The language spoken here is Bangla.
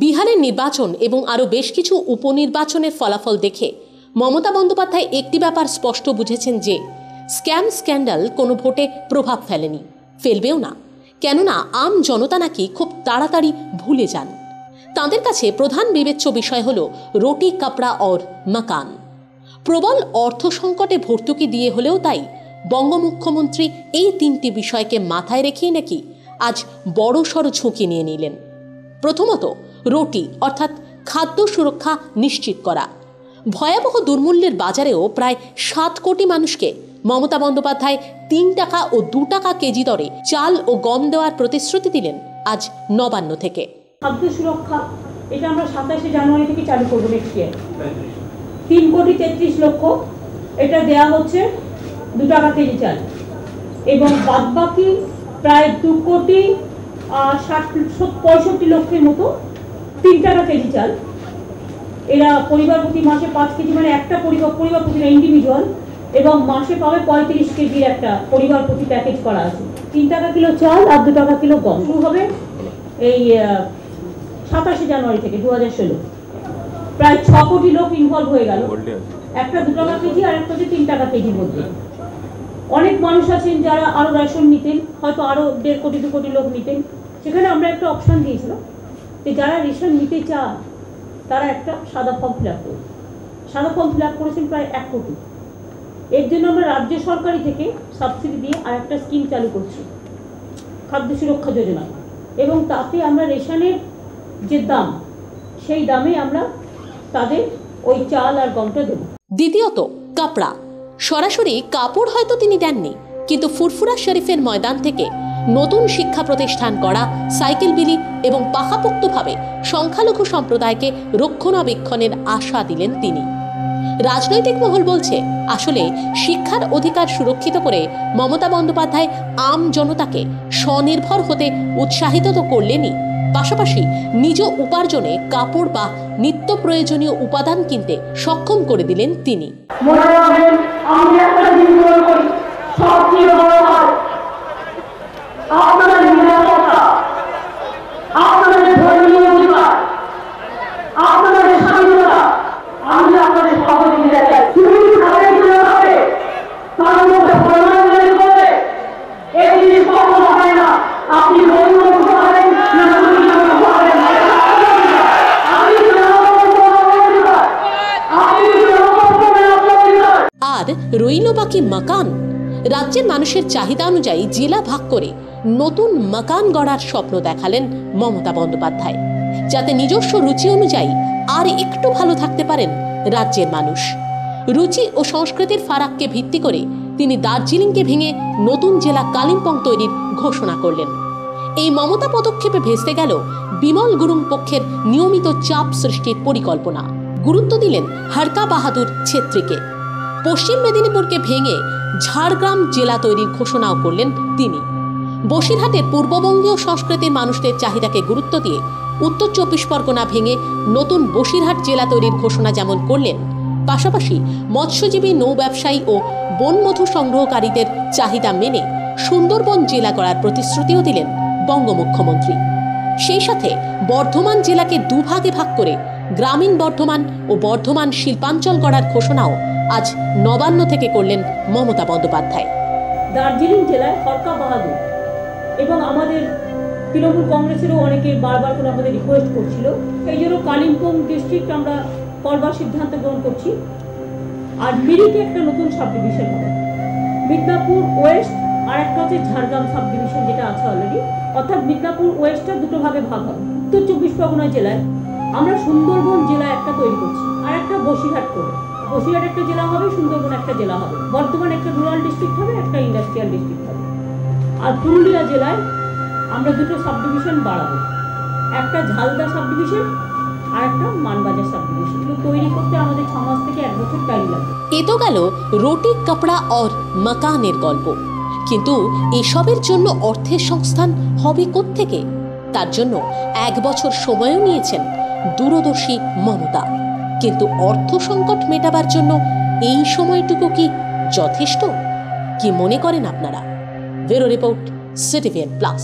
বিহারের নির্বাচন এবং আরও বেশ কিছু উপনির্বাচনের ফলাফল দেখে মমতা বন্দ্যোপাধ্যায় একটি ব্যাপার স্পষ্ট বুঝেছেন যে স্ক্যাম স্ক্যান্ডাল কোনো ভোটে প্রভাব ফেলেনি, ফেলবেও না। কেননা আম জনতা নাকি খুব তাড়াতাড়ি ভুলে যান। তাঁদের কাছে প্রধান বিবেচ্য বিষয় হল রুটি, কাপড়া और মকান। প্রবল অর্থ সংকটে ভর্তুকি দিয়ে হলেও তাই বঙ্গ মুখ্যমন্ত্রী এই তিনটি বিষয়কে মাথায় রেখেই নাকি আজ বড়সড় ঝুঁকি নিয়ে নিলেন। প্রথমত, রুটি অর্থাৎ খাদ্য সুরক্ষা নিশ্চিত করা। ভয়াবহ দুর্মূল্যের বাজারেও প্রায় 7 কোটি মানুষকে মমতা বন্দ্যোপাধ্যায় 3 টাকা ও 2 টাকা কেজি দরে চাল ও গম দেওয়ার প্রতিশ্রুতি দিলেন আজ নবান্ন থেকে। খাদ্য সুরক্ষা এটা আমরা 27শে জানুয়ারি থেকে চালু করব নেক্সট ইয়ার। 3,33,00,000 এটা দেয়া হচ্ছে 2 টাকা কেজি চাল, এবং বাদবাকি প্রায় 2,65,00,000 মতো 3 টাকা কেজি চাল। এরা পরিবার প্রতি মাসে 5 কেজি, মানে একটা পরিবার প্রতি ইন্ডিভিজুয়াল, এবং মাসে পাবে 35 কেজির একটা পরিবার প্রতি প্যাকেজ করা আছে। 3 টাকা কিলো চাল আর 2 টাকা কিলো গম শুরু হবে এই 27শে জানুয়ারি থেকে 2016। প্রায় 6 কোটি লোক ইনভলভ হয়ে গেল, একটা 2 টাকা কেজি আর একটা হচ্ছে 3 টাকা কেজির মধ্যে। অনেক মানুষ আছেন যারা আরো রেশন নিতেন, হয়তো আরো 1.5 কোটি 2 কোটি লোক নিতেন। সেখানে আমরা একটা অপশন দিয়েছিলাম যে যারা রেশন নিতে চান তারা একটা সাদা ফর্ম ফিল আপ করুন। সাদা ফর্ম ফিল আপ করেছেন প্রায় 1 কোটি। এর জন্য আমরা রাজ্য সরকারি থেকে সাবসিডি দিয়ে আর একটা স্কিম চালু করছি, খাদ্য সুরক্ষা যোজনা, এবং তাতে আমরা রেশনের যে দাম সেই দামে আমরা তাদের ওই চাল আর গমটা দেব। দ্বিতীয়ত, কাপড়া। সরাসরি কাপড় হয়তো তিনি দেননি, কিন্তু ফুরফুরা শরীফের ময়দান থেকে নতুন শিক্ষা প্রতিষ্ঠান করা, সাইকেল বিলি এবং পাকাপোক্তভাবে সংখ্যালঘু সম্প্রদায়কে রক্ষণাবেক্ষণের আশা দিলেন তিনি। রাজনৈতিক মহল বলছে, আসলে শিক্ষার অধিকার সুরক্ষিত করে মমতা বন্দ্যোপাধ্যায় আম জনতাকে স্বনির্ভর হতে উৎসাহিত তো করলেনই, পাশাপাশি নিজ উপার্জনে কাপড় বা নিত্য প্রয়োজনীয় উপাদান কিনতে সক্ষম করে দিলেন তিনি। আর রইল বাকি মাকান। রাজ্যের মানুষের চাহিদা অনুযায়ী জেলা ভাগ করে নতুন মাকান গড়ার স্বপ্ন দেখালেন মমতা বন্দ্যোপাধ্যায়, যাতে নিজস্ব রুচি অনুযায়ী আর একটু ভালো থাকতে পারেন রাজ্যের মানুষ। রুচি ও সংস্কৃতির ফারাককে ভিত্তি করে তিনি দার্জিলিংকে ভেঙে নতুন জেলা কালিম্পং তৈরির ঘোষণা করলেন। এই মমতা পদক্ষেপে ভেস্তে গেল বিমল গুরুং পক্ষের নিয়মিত চাপ সৃষ্টির পরিকল্পনা। গুরুত্ব দিলেন হরকা বাহাদুর ছেত্রীকে। পশ্চিম মেদিনীপুরকে ভেঙে ঝাড়গ্রাম জেলা তৈরির ঘোষণাও করলেন তিনি। বসিরহাটের পূর্ববঙ্গীয় সংস্কৃতির মানুষদের চাহিদাকে গুরুত্ব দিয়ে উত্তর 24 পরগনা ভেঙে নতুন বসিরহাট জেলা তৈরির ঘোষণা যেমন করলেন, পাশাপাশি মৎস্যজীবী, নৌ ব্যবসায়ী ও বনমধু সংগ্রহকারীদের চাহিদা মেনে সুন্দরবন জেলা করার প্রতিশ্রুতিও দিলেন বঙ্গ মুখ্যমন্ত্রী। সেই সাথে বর্ধমান জেলাকে দুভাগে ভাগ করে গ্রামীণ বর্ধমান ও বর্ধমান শিল্পাঞ্চল গড়ার ঘোষণাও আজ নবান্ন থেকে করলেন মমতা বন্দ্যোপাধ্যায়। দার্জিলিং জেলায় হরকা বাহাদুর, এবং আমাদের তৃণমূল কংগ্রেসেরও অনেকে বারবার করে আমাদের রিকোয়েস্ট করছিল, এই জন্য কালিম্পং ডিস্ট্রিক্ট আমরা করবার সিদ্ধান্ত গ্রহণ করছি। আর মিরিকে একটা নতুন সাব ডিভিশন হবে, মিদনাপুর ওয়েস্ট আর একটা হচ্ছে ঝাড়গ্রাম সাব ডিভিশন যেটা আছে অলরেডি, অর্থাৎ মিদনাপুর ওয়েস্টটা 2 ভাগে ভাগ হবে। উত্তর 24 পরগনা জেলায় আমরা সুন্দরবন জেলা একটা তৈরি করছি, আর একটা বসিরহাট করে। বসিরহাট একটা জেলা হবে, সুন্দরবন একটা জেলা হবে, বর্ধমান একটা রুরাল ডিস্ট্রিক্ট হবে, একটা ইন্ডাস্ট্রিয়াল ডিস্ট্রিক্ট হবে। আর পুরুলিয়া জেলায় আমরা 2টো সাব ডিভিশন বাড়াবো, একটা ঝালদা সাব ডিভিশন আর একটা মানবাজার সাব ডিভিশন। তৈরি করতে আমাদের 6 মাস থেকে 1 বছর টাইম লাগবে। এ তো গেল রুটি, কাপড়া और মাকানের গল্প, কিন্তু এসবের জন্য অর্থের সংস্থান হবে কোত্থেকে? তার জন্য 1 বছর সময়ও নিয়েছেন দূরদর্শী মমতা। কিন্তু অর্থ সংকট মেটাবার জন্য এই সময়টুকু কি যথেষ্ট? কি মনে করেন আপনারা? Bureau report, CTVN plus.